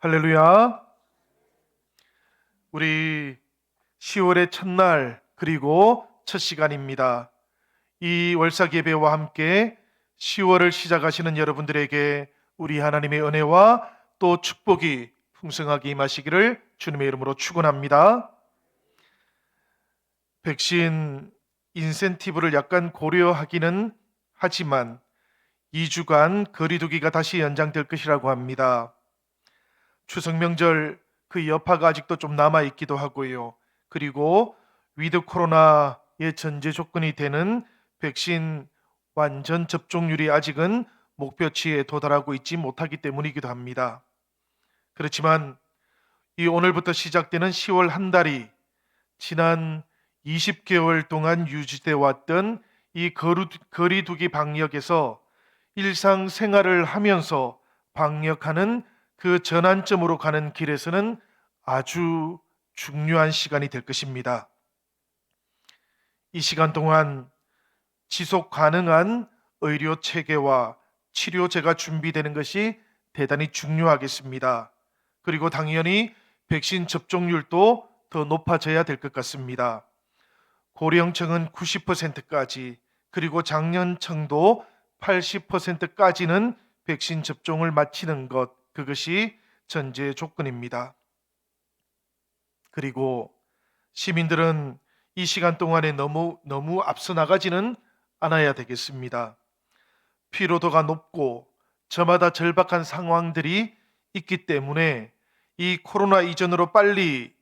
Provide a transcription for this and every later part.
할렐루야. 우리 10월의 첫날 그리고 첫 시간입니다. 이 월삭 예배와 함께 10월을 시작하시는 여러분들에게 우리 하나님의 은혜와 또 축복이 풍성하게 임하시기를 주님의 이름으로 축원합니다. 백신 인센티브를 약간 고려하기는 하지만 2주간 거리두기가 다시 연장될 것이라고 합니다. 추석 명절 그 여파가 아직도 좀 남아 있기도 하고요. 그리고 위드 코로나의 전제 조건이 되는 백신 완전 접종률이 아직은 목표치에 도달하고 있지 못하기 때문이기도 합니다. 그렇지만 이 오늘부터 시작되는 10월 한 달이 지난 20개월 동안 유지돼 왔던 이 거리두기 방역에서 일상생활을 하면서 방역하는 그 전환점으로 가는 길에서는 아주 중요한 시간이 될 것입니다. 이 시간 동안 지속 가능한 의료 체계와 치료제가 준비되는 것이 대단히 중요하겠습니다. 그리고 당연히 백신 접종률도 더 높아져야 될 것 같습니다. 고령층은 90%까지, 그리고 장년층도 80%까지는 백신 접종을 마치는 것, 그것이 전제 조건입니다. 그리고 시민들은 이 시간 동안에 너무 앞서 나가지는 않아야 되겠습니다. 피로도가 높고 저마다 절박한 상황들이 있기 때문에 이 코로나 이전으로 빨리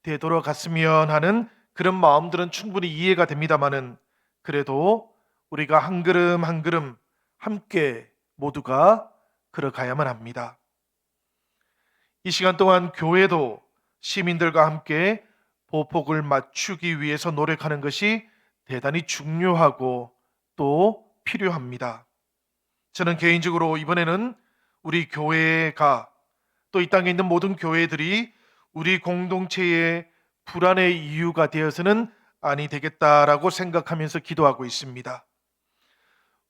되돌아갔으면 하는 그런 마음들은 충분히 이해가 됩니다만은, 그래도 우리가 한 걸음 한 걸음 함께 모두가 걸어가야만 합니다. 이 시간 동안 교회도 시민들과 함께 보폭을 맞추기 위해서 노력하는 것이 대단히 중요하고 또 필요합니다. 저는 개인적으로 이번에는 우리 교회가, 또 이 땅에 있는 모든 교회들이 우리 공동체의 불안의 이유가 되어서는 아니 되겠다라고 생각하면서 기도하고 있습니다.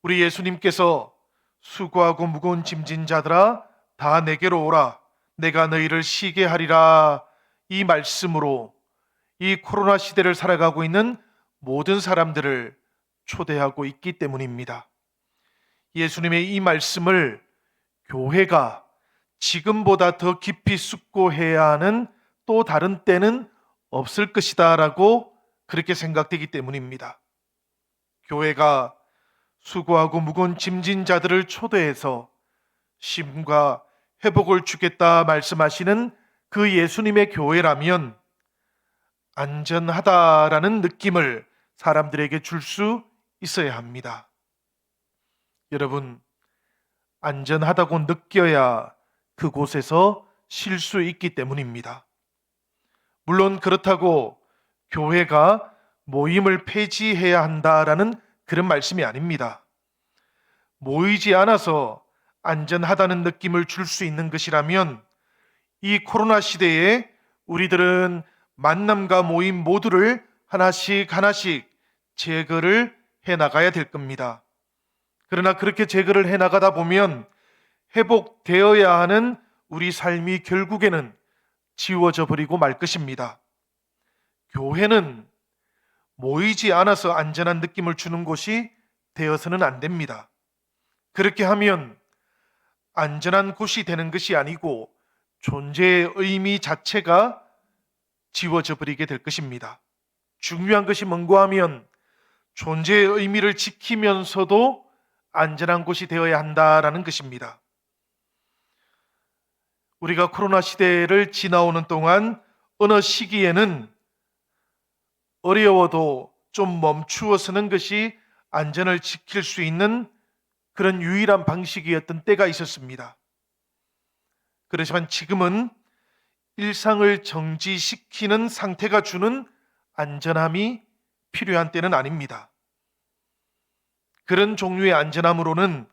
우리 예수님께서 수고하고 무거운 짐진 자들아 다 내게로 오라, 내가 너희를 쉬게 하리라, 이 말씀으로 이 코로나 시대를 살아가고 있는 모든 사람들을 초대하고 있기 때문입니다. 예수님의 이 말씀을 교회가 지금보다 더 깊이 숙고해야 하는 또 다른 때는 없을 것이다 라고 그렇게 생각되기 때문입니다. 교회가 수고하고 무거운 짐진 자들을 초대해서 쉼과 회복을 주겠다 말씀하시는 그 예수님의 교회라면 안전하다라는 느낌을 사람들에게 줄 수 있어야 합니다. 여러분, 안전하다고 느껴야 그곳에서 쉴 수 있기 때문입니다. 물론 그렇다고 교회가 모임을 폐지해야 한다라는 그런 말씀이 아닙니다. 모이지 않아서 안전하다는 느낌을 줄 수 있는 것이라면 이 코로나 시대에 우리들은 만남과 모임 모두를 하나씩 제거를 해 나가야 될 겁니다. 그러나 그렇게 제거를 해 나가다 보면 회복되어야 하는 우리 삶이 결국에는 지워져 버리고 말 것입니다. 교회는 모이지 않아서 안전한 느낌을 주는 곳이 되어서는 안 됩니다. 그렇게 하면 안전한 곳이 되는 것이 아니고 존재의 의미 자체가 지워져 버리게 될 것입니다. 중요한 것이 뭔가 하면 존재의 의미를 지키면서도 안전한 곳이 되어야 한다라는 것입니다. 우리가 코로나 시대를 지나오는 동안 어느 시기에는 어려워도 좀 멈추어 서는 것이 안전을 지킬 수 있는 그런 유일한 방식이었던 때가 있었습니다. 그렇지만 지금은 일상을 정지시키는 상태가 주는 안전함이 필요한 때는 아닙니다. 그런 종류의 안전함으로는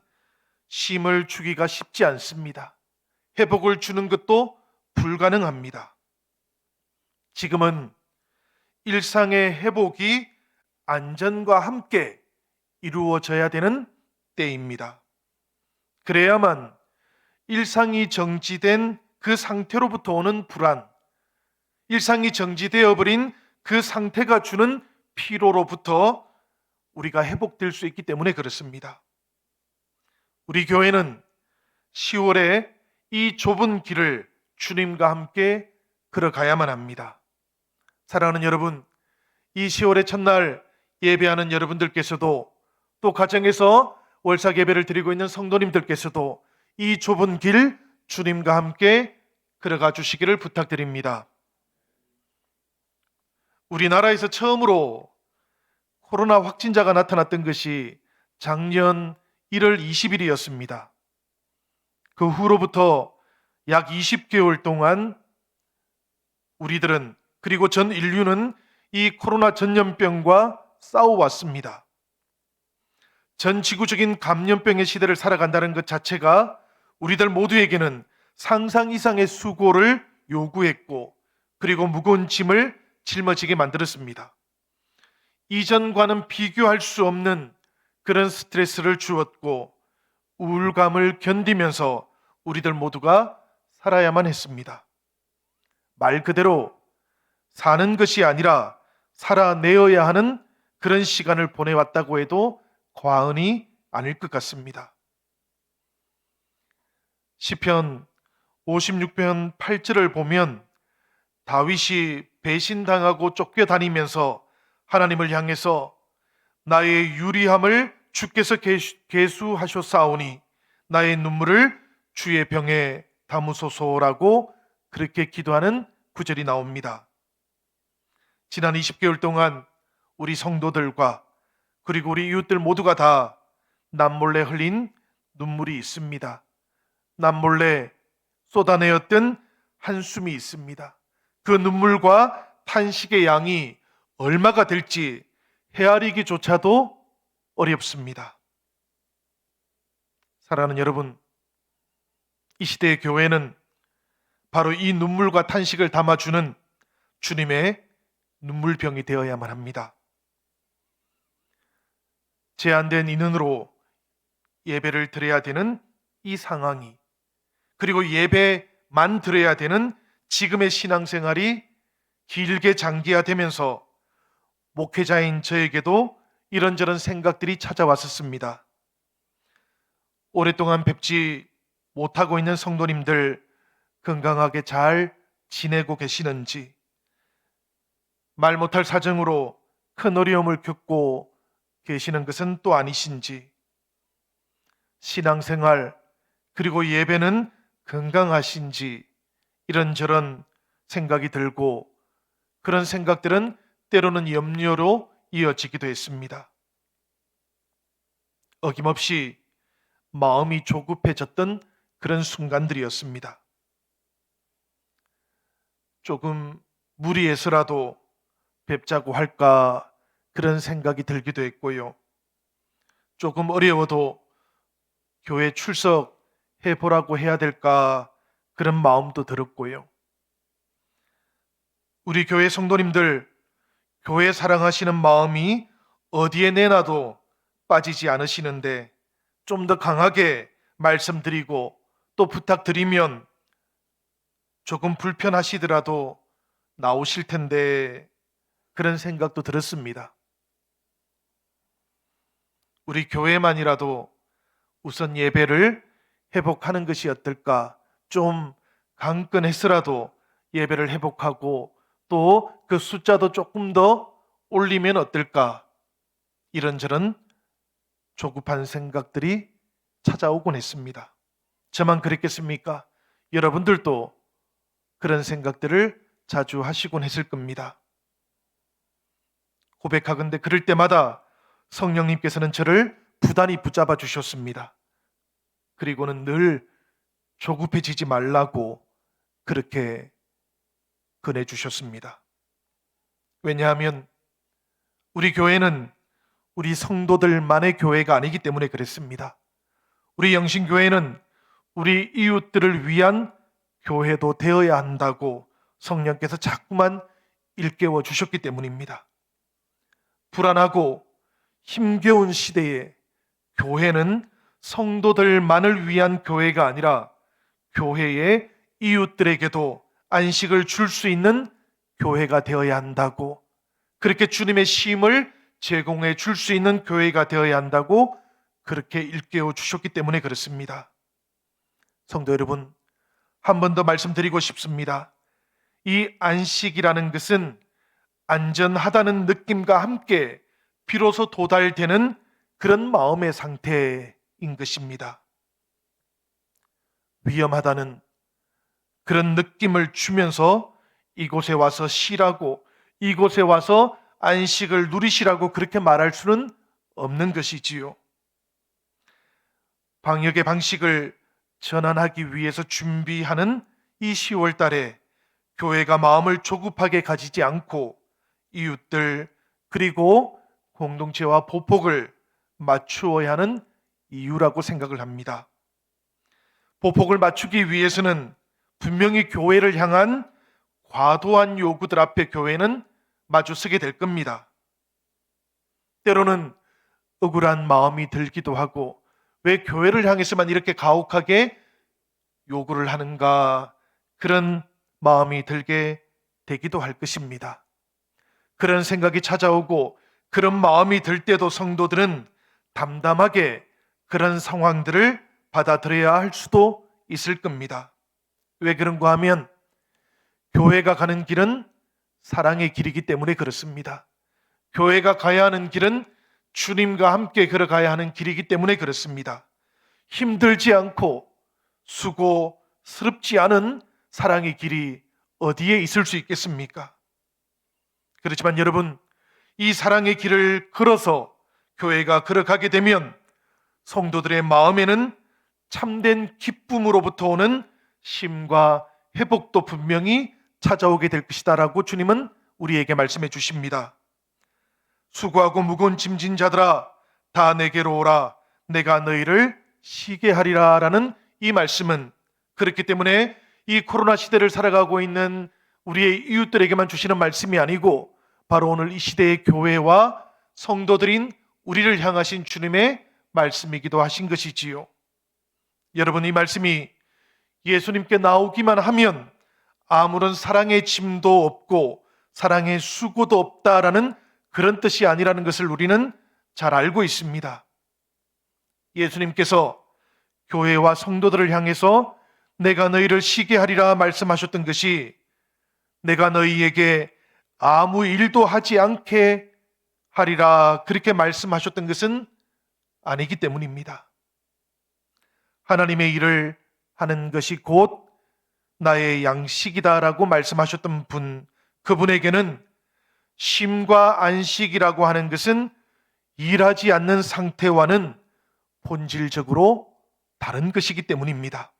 쉼을 주기가 쉽지 않습니다. 회복을 주는 것도 불가능합니다. 지금은 일상의 회복이 안전과 함께 이루어져야 되는 때입니다. 그래야만 일상이 정지된 그 상태로부터 오는 불안, 일상이 정지되어 버린 그 상태가 주는 피로로부터 우리가 회복될 수 있기 때문에 그렇습니다. 우리 교회는 10월에 이 좁은 길을 주님과 함께 걸어가야만 합니다. 사랑하는 여러분, 이 10월의 첫날 예배하는 여러분들께서도, 또 가정에서 월삭 예배를 드리고 있는 성도님들께서도 이 좁은 길 주님과 함께 걸어가 주시기를 부탁드립니다. 우리나라에서 처음으로 코로나 확진자가 나타났던 것이 작년 1월 20일이었습니다. 그 후로부터 약 20개월 동안 우리들은, 그리고 전 인류는 이 코로나 전염병과 싸워왔습니다. 전 지구적인 감염병의 시대를 살아간다는 것 자체가 우리들 모두에게는 상상 이상의 수고를 요구했고, 그리고 무거운 짐을 짊어지게 만들었습니다. 이전과는 비교할 수 없는 그런 스트레스를 주었고, 우울감을 견디면서 우리들 모두가 살아야만 했습니다. 말 그대로 사는 것이 아니라 살아내어야 하는 그런 시간을 보내왔다고 해도 과언이 아닐 것 같습니다. 시편 56편 8절을 보면 다윗이 배신당하고 쫓겨다니면서 하나님을 향해서 나의 유리함을 주께서 계수하셨사오니 나의 눈물을 주의 병에 담으소서라고 그렇게 기도하는 구절이 나옵니다. 지난 20개월 동안 우리 성도들과 그리고 우리 이웃들 모두가 다 남몰래 흘린 눈물이 있습니다. 남몰래 쏟아내었던 한숨이 있습니다. 그 눈물과 탄식의 양이 얼마가 될지 헤아리기조차도 어렵습니다. 사랑하는 여러분, 이 시대의 교회는 바로 이 눈물과 탄식을 담아주는 주님의 눈물병이 되어야만 합니다. 제한된 인원으로 예배를 드려야 되는 이 상황이, 그리고 예배만 드려야 되는 지금의 신앙생활이 길게 장기화되면서 목회자인 저에게도 이런저런 생각들이 찾아왔었습니다. 오랫동안 뵙지 못하고 있는 성도님들 건강하게 잘 지내고 계시는지, 말 못할 사정으로 큰 어려움을 겪고 계시는 것은 또 아니신지, 신앙생활 그리고 예배는 건강하신지 이런저런 생각이 들고, 그런 생각들은 때로는 염려로 이어지기도 했습니다. 어김없이 마음이 조급해졌던 그런 순간들이었습니다. 조금 무리해서라도 뵙자고 할까 그런 생각이 들기도 했고요. 조금 어려워도 교회 출석해 보라고 해야 될까 그런 마음도 들었고요. 우리 교회 성도님들, 교회 사랑하시는 마음이 어디에 내놔도 빠지지 않으시는데 좀 더 강하게 말씀드리고 또 부탁드리면 조금 불편하시더라도 나오실 텐데 그런 생각도 들었습니다. 우리 교회만이라도 우선 예배를 회복하는 것이 어떨까? 좀 강건해서라도 예배를 회복하고 또 그 숫자도 조금 더 올리면 어떨까? 이런저런 조급한 생각들이 찾아오곤 했습니다. 저만 그랬겠습니까? 여러분들도 그런 생각들을 자주 하시곤 했을 겁니다. 고백하건대 그럴 때마다 성령님께서는 저를 부단히 붙잡아 주셨습니다. 그리고는 늘 조급해지지 말라고 그렇게 권해주셨습니다. 왜냐하면 우리 교회는 우리 성도들만의 교회가 아니기 때문에 그랬습니다. 우리 영신교회는 우리 이웃들을 위한 교회도 되어야 한다고 성령께서 자꾸만 일깨워 주셨기 때문입니다. 불안하고 힘겨운 시대에 교회는 성도들만을 위한 교회가 아니라 교회의 이웃들에게도 안식을 줄 수 있는 교회가 되어야 한다고, 그렇게 주님의 쉼을 제공해 줄 수 있는 교회가 되어야 한다고 그렇게 일깨워 주셨기 때문에 그렇습니다. 성도 여러분, 한 번 더 말씀드리고 싶습니다. 이 안식이라는 것은 안전하다는 느낌과 함께 비로소 도달되는 그런 마음의 상태인 것입니다. 위험하다는 그런 느낌을 주면서 이곳에 와서 쉬라고, 이곳에 와서 안식을 누리시라고 그렇게 말할 수는 없는 것이지요. 방역의 방식을 전환하기 위해서 준비하는 이 10월 달에 교회가 마음을 조급하게 가지지 않고 이웃들 그리고 공동체와 보폭을 맞추어야 하는 이유라고 생각을 합니다. 보폭을 맞추기 위해서는 분명히 교회를 향한 과도한 요구들 앞에 교회는 마주서게 될 겁니다. 때로는 억울한 마음이 들기도 하고, 왜 교회를 향해서만 이렇게 가혹하게 요구를 하는가, 그런 마음이 들게 되기도 할 것입니다. 그런 생각이 찾아오고 그런 마음이 들 때도 성도들은 담담하게 그런 상황들을 받아들여야 할 수도 있을 겁니다. 왜 그런가 하면 교회가 가는 길은 사랑의 길이기 때문에 그렇습니다. 교회가 가야 하는 길은 주님과 함께 걸어가야 하는 길이기 때문에 그렇습니다. 힘들지 않고 수고스럽지 않은 사랑의 길이 어디에 있을 수 있겠습니까? 그렇지만 여러분, 이 사랑의 길을 걸어서 교회가 걸어가게 되면 성도들의 마음에는 참된 기쁨으로부터 오는 쉼과 회복도 분명히 찾아오게 될 것이다라고 주님은 우리에게 말씀해 주십니다. 수고하고 무거운 짐진 자들아 다 내게로 오라, 내가 너희를 쉬게 하리라 라는 이 말씀은 그렇기 때문에 이 코로나 시대를 살아가고 있는 우리의 이웃들에게만 주시는 말씀이 아니고 바로 오늘 이 시대의 교회와 성도들인 우리를 향하신 주님의 말씀이기도 하신 것이지요. 여러분, 이 말씀이 예수님께 나오기만 하면 아무런 사랑의 짐도 없고 사랑의 수고도 없다라는 그런 뜻이 아니라는 것을 우리는 잘 알고 있습니다. 예수님께서 교회와 성도들을 향해서 내가 너희를 쉬게 하리라 말씀하셨던 것이 내가 너희에게 아무 일도 하지 않게 하리라 그렇게 말씀하셨던 것은 아니기 때문입니다. 하나님의 일을 하는 것이 곧 나의 양식이다라고 말씀하셨던 분, 그분에게는 쉼과 안식이라고 하는 것은 일하지 않는 상태와는 본질적으로 다른 것이기 때문입니다.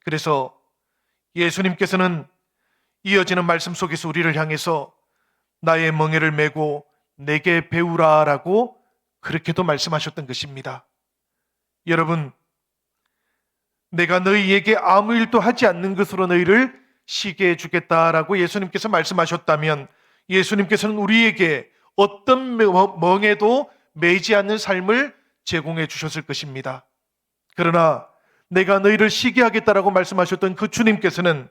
그래서 예수님께서는 이어지는 말씀 속에서 우리를 향해서 나의 멍에를 메고 내게 배우라라고 그렇게도 말씀하셨던 것입니다. 여러분, 내가 너희에게 아무 일도 하지 않는 것으로 너희를 쉬게 해주겠다라고 예수님께서 말씀하셨다면 예수님께서는 우리에게 어떤 멍에도 매지 않는 삶을 제공해 주셨을 것입니다. 그러나 내가 너희를 쉬게 하겠다라고 말씀하셨던 그 주님께서는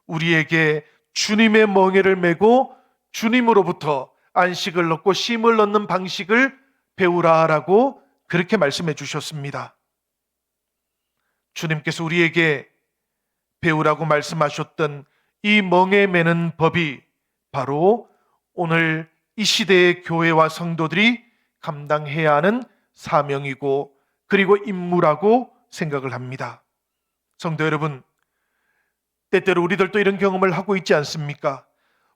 우리에게 주님의 멍에를 메고 주님으로부터 안식을 얻고 쉼을 얻는 방식을 배우라라고 그렇게 말씀해 주셨습니다. 주님께서 우리에게 배우라고 말씀하셨던 이 멍에 매는 법이 바로 오늘 이 시대의 교회와 성도들이 감당해야 하는 사명이고 그리고 임무라고 생각을 합니다. 성도 여러분, 때때로 우리들도 이런 경험을 하고 있지 않습니까?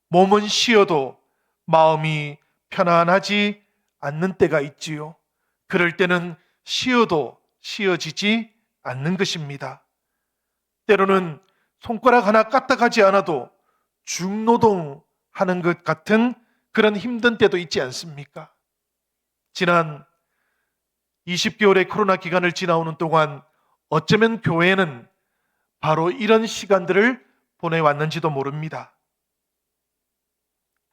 몸은 쉬어도 마음이 편안하지 않는 때가 있지요. 그럴 때는 쉬어도 쉬어지지 않는 것입니다. 때로는 손가락 하나 까딱하지 않아도 중노동하는 것 같은 그런 힘든 때도 있지 않습니까? 지난 20개월의 코로나 기간을 지나오는 동안 어쩌면 교회는 바로 이런 시간들을 보내왔는지도 모릅니다.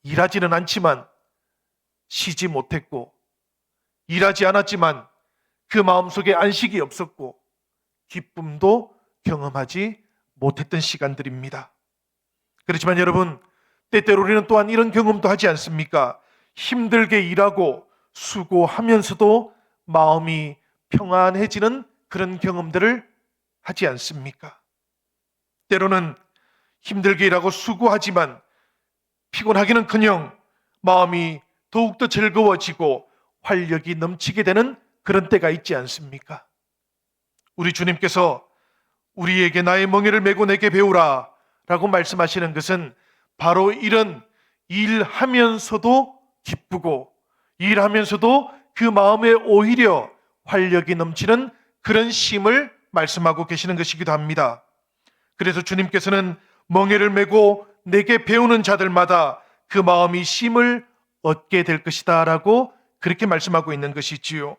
일하지는 않지만 쉬지 못했고, 일하지 않았지만 그 마음속에 안식이 없었고 기쁨도 경험하지 못했던 시간들입니다. 그렇지만 여러분, 때때로 우리는 또한 이런 경험도 하지 않습니까? 힘들게 일하고 수고하면서도 마음이 평안해지는 그런 경험들을 하지 않습니까? 때로는 힘들게 일하고 수고하지만 피곤하기는커녕 마음이 더욱더 즐거워지고 활력이 넘치게 되는 그런 때가 있지 않습니까? 우리 주님께서 우리에게 나의 멍에를 메고 내게 배우라 라고 말씀하시는 것은 바로 이런 일하면서도 기쁘고 일하면서도 그 마음에 오히려 활력이 넘치는 그런 쉼을 말씀하고 계시는 것이기도 합니다. 그래서 주님께서는 멍에를 메고 내게 배우는 자들마다 그 마음이 쉼을 얻게 될 것이다 라고 그렇게 말씀하고 있는 것이지요.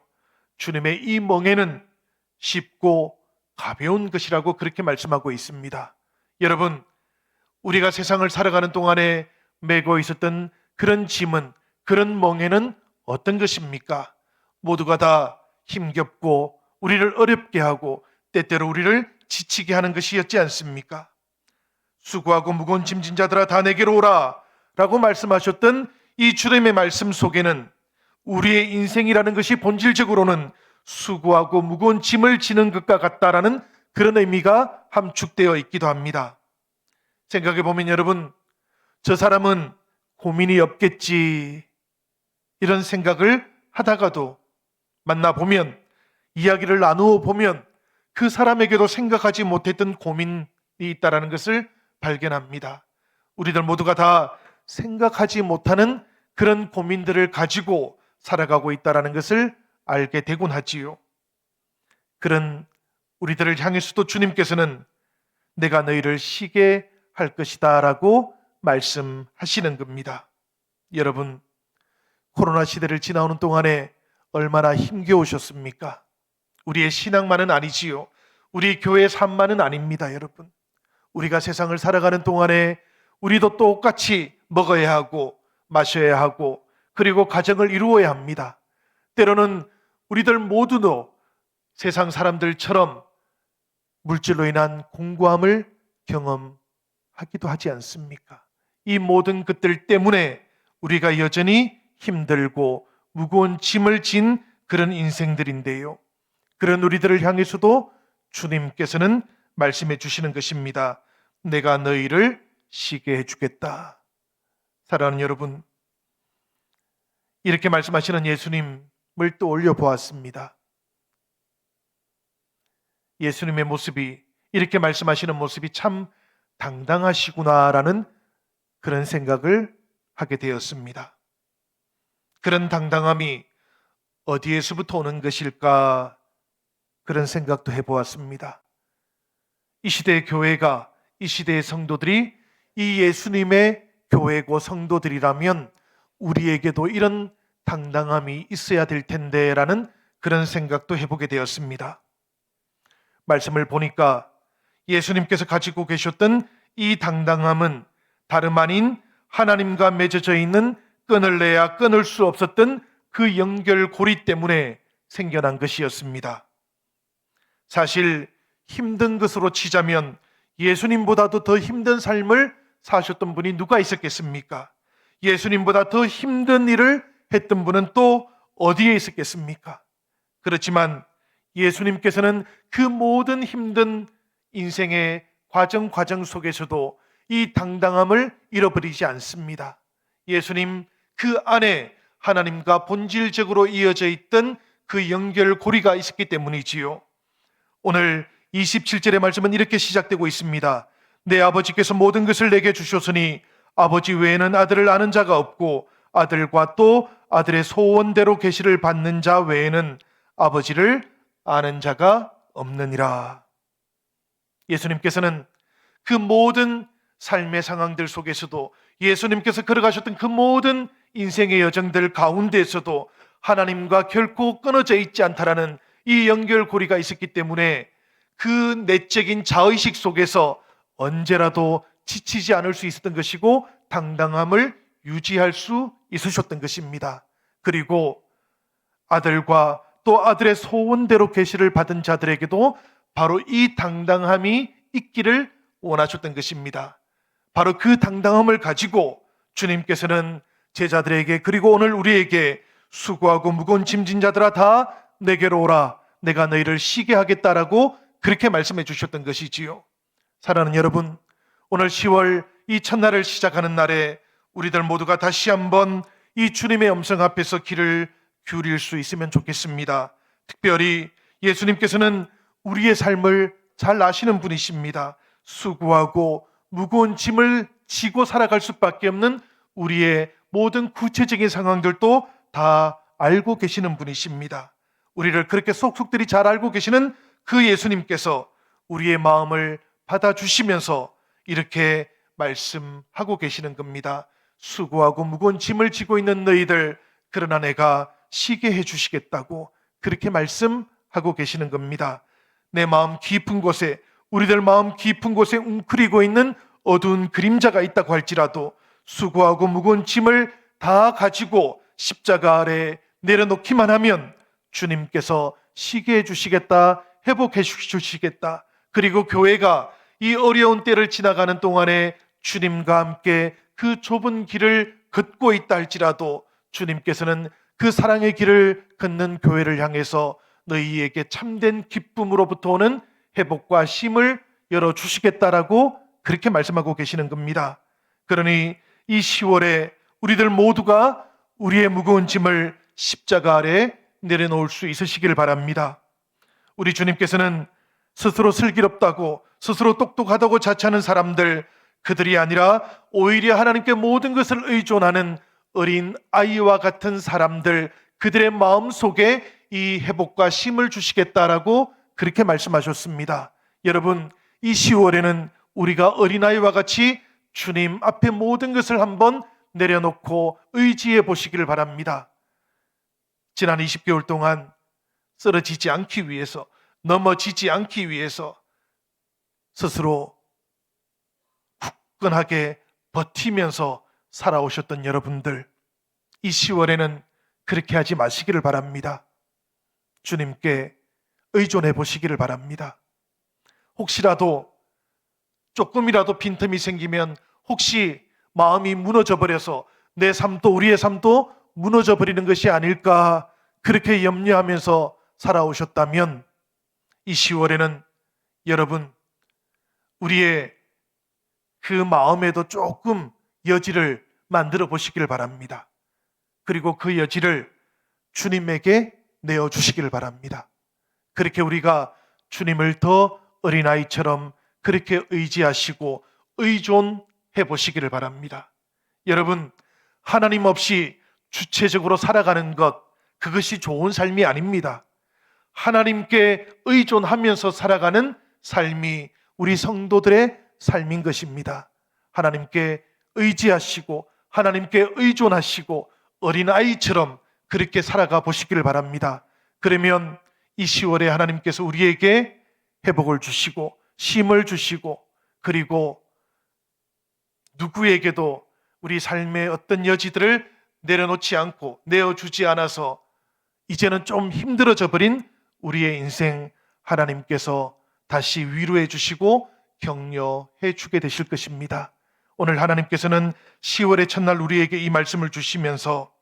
주님의 이 멍에는 쉽고 가벼운 것이라고 그렇게 말씀하고 있습니다. 여러분, 우리가 세상을 살아가는 동안에 메고 있었던 그런 짐은, 그런 멍에는 어떤 것입니까? 모두가 다 힘겹고 우리를 어렵게 하고 때때로 우리를 지치게 하는 것이었지 않습니까? 수고하고 무거운 짐진 자들아 다 내게로 오라 라고 말씀하셨던 이 주님의 말씀 속에는 우리의 인생이라는 것이 본질적으로는 수고하고 무거운 짐을 지는 것과 같다라는 그런 의미가 함축되어 있기도 합니다. 생각해 보면 여러분, 저 사람은 고민이 없겠지 이런 생각을 하다가도 만나보면, 이야기를 나누어 보면 그 사람에게도 생각하지 못했던 고민이 있다는 것을 발견합니다. 우리들 모두가 다 생각하지 못하는 그런 고민들을 가지고 살아가고 있다는 것을 알게 되곤 하지요. 그런 우리들을 향해서도 주님께서는 내가 너희를 쉬게 할 것이다 라고 말씀하시는 겁니다. 여러분, 코로나 시대를 지나오는 동안에 얼마나 힘겨우셨습니까? 우리의 신앙만은 아니지요. 우리 교회의 삶만은 아닙니다, 여러분. 우리가 세상을 살아가는 동안에 우리도 똑같이 먹어야 하고 마셔야 하고 그리고 가정을 이루어야 합니다. 때로는 우리들 모두도 세상 사람들처럼 물질로 인한 공고함을 경험하기도 하지 않습니까? 이 모든 것들 때문에 우리가 여전히 힘들고 무거운 짐을 진 그런 인생들인데요. 그런 우리들을 향해서도 주님께서는 말씀해 주시는 것입니다. 내가 너희를 쉬게 해주겠다. 사랑하는 여러분, 이렇게 말씀하시는 예수님을 떠올려 보았습니다. 예수님의 모습이, 이렇게 말씀하시는 모습이 참 당당하시구나라는 그런 생각을 하게 되었습니다. 그런 당당함이 어디에서부터 오는 것일까, 그런 생각도 해보았습니다. 이 시대의 교회가, 이 시대의 성도들이 이 예수님의 교회고 성도들이라면 우리에게도 이런 당당함이 있어야 될 텐데 라는 그런 생각도 해보게 되었습니다. 말씀을 보니까 예수님께서 가지고 계셨던 이 당당함은 다름 아닌 하나님과 맺어져 있는 끊을래야 끊을 수 없었던 그 연결고리 때문에 생겨난 것이었습니다. 사실 힘든 것으로 치자면 예수님보다도 더 힘든 삶을 사셨던 분이 누가 있었겠습니까? 예수님보다 더 힘든 일을 했던 분은 또 어디에 있었겠습니까? 그렇지만 예수님께서는 그 모든 힘든 인생의 과정 속에서도 이 당당함을 잃어버리지 않습니다. 예수님 그 안에 하나님과 본질적으로 이어져 있던 그 연결고리가 있었기 때문이지요. 오늘 27절의 말씀은 이렇게 시작되고 있습니다. 내 아버지께서 모든 것을 내게 주셨으니 아버지 외에는 아들을 아는 자가 없고 아들과 또 아들의 소원대로 계시를 받는 자 외에는 아버지를 아는 자가 없느니라. 예수님께서는 그 모든 삶의 상황들 속에서도, 예수님께서 걸어가셨던 그 모든 인생의 여정들 가운데에서도 하나님과 결코 끊어져 있지 않다라는 이 연결고리가 있었기 때문에 그 내적인 자의식 속에서 언제라도 지치지 않을 수 있었던 것이고 당당함을 유지할 수 있으셨던 것입니다. 그리고 아들과 또 아들의 소원대로 계시를 받은 자들에게도 바로 이 당당함이 있기를 원하셨던 것입니다. 바로 그 당당함을 가지고 주님께서는 제자들에게, 그리고 오늘 우리에게 수고하고 무거운 짐진 자들아 다 내게로 오라, 내가 너희를 쉬게 하겠다라고 그렇게 말씀해 주셨던 것이지요. 사랑하는 여러분, 오늘 10월 이 첫날을 시작하는 날에 우리들 모두가 다시 한번 이 주님의 음성 앞에서 귀를 기울일 수 있으면 좋겠습니다. 특별히 예수님께서는 우리의 삶을 잘 아시는 분이십니다. 수고하고 무거운 짐을 지고 살아갈 수밖에 없는 우리의 모든 구체적인 상황들도 다 알고 계시는 분이십니다. 우리를 그렇게 속속들이 잘 알고 계시는 그 예수님께서 우리의 마음을 받아주시면서 이렇게 말씀하고 계시는 겁니다. 수고하고 무거운 짐을 지고 있는 너희들, 그러나 내가 쉬게 해주시겠다고 그렇게 말씀하고 계시는 겁니다. 내 마음 깊은 곳에, 우리들 마음 깊은 곳에 웅크리고 있는 어두운 그림자가 있다고 할지라도 수고하고 무거운 짐을 다 가지고 십자가 아래 내려놓기만 하면 주님께서 쉬게 해주시겠다, 회복해 주시겠다. 그리고 교회가 이 어려운 때를 지나가는 동안에 주님과 함께 그 좁은 길을 걷고 있다 할지라도 주님께서는 그 사랑의 길을 걷는 교회를 향해서 너희에게 참된 기쁨으로부터 오는 회복과 쉼을 열어주시겠다라고 그렇게 말씀하고 계시는 겁니다. 그러니 이 10월에 우리들 모두가 우리의 무거운 짐을 십자가 아래 내려놓을 수 있으시길 바랍니다. 우리 주님께서는 스스로 슬기롭다고, 스스로 똑똑하다고 자처하는 사람들, 그들이 아니라 오히려 하나님께 모든 것을 의존하는 어린 아이와 같은 사람들, 그들의 마음 속에 이 회복과 쉼을 주시겠다라고 그렇게 말씀하셨습니다. 여러분, 이 10월에는 우리가 어린아이와 같이 주님 앞에 모든 것을 한번 내려놓고 의지해 보시기를 바랍니다. 지난 20개월 동안 쓰러지지 않기 위해서, 넘어지지 않기 위해서 스스로 굳건하게 버티면서 살아오셨던 여러분들, 이 10월에는 그렇게 하지 마시기를 바랍니다. 주님께 의존해 보시기를 바랍니다. 혹시라도 조금이라도 빈틈이 생기면, 혹시 마음이 무너져 버려서 내 삶도 우리의 삶도 무너져 버리는 것이 아닐까, 그렇게 염려하면서 살아오셨다면 이 10월에는 여러분, 우리의 그 마음에도 조금 여지를 만들어 보시기를 바랍니다. 그리고 그 여지를 주님에게 내어주시기를 바랍니다. 그렇게 우리가 주님을 더 어린아이처럼 그렇게 의지하시고 의존해 보시기를 바랍니다. 여러분, 하나님 없이 주체적으로 살아가는 것, 그것이 좋은 삶이 아닙니다. 하나님께 의존하면서 살아가는 삶이 우리 성도들의 삶인 것입니다. 하나님께 의지하시고 하나님께 의존하시고 어린아이처럼 그렇게 살아가 보시기를 바랍니다. 그러면 이 10월에 하나님께서 우리에게 회복을 주시고 쉼을 주시고, 그리고 누구에게도 우리 삶의 어떤 여지들을 내려놓지 않고 내어주지 않아서 이제는 좀 힘들어져 버린 우리의 인생, 하나님께서 다시 위로해 주시고 격려해 주게 되실 것입니다. 오늘 하나님께서는 10월의 첫날 우리에게 이 말씀을 주시면서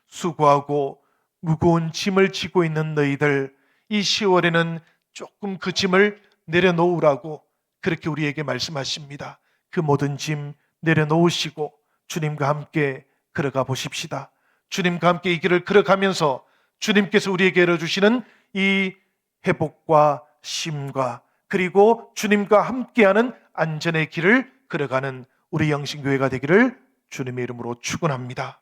수고하고 무거운 짐을 지고 있는 너희들, 이 10월에는 조금 그 짐을 내려놓으라고 그렇게 우리에게 말씀하십니다. 그 모든 짐 내려놓으시고 주님과 함께 걸어가 보십시다. 주님과 함께 이 길을 걸어가면서 주님께서 우리에게 열어주시는 이 회복과 쉼과, 그리고 주님과 함께하는 안전의 길을 걸어가는 우리 영신교회가 되기를 주님의 이름으로 축원합니다.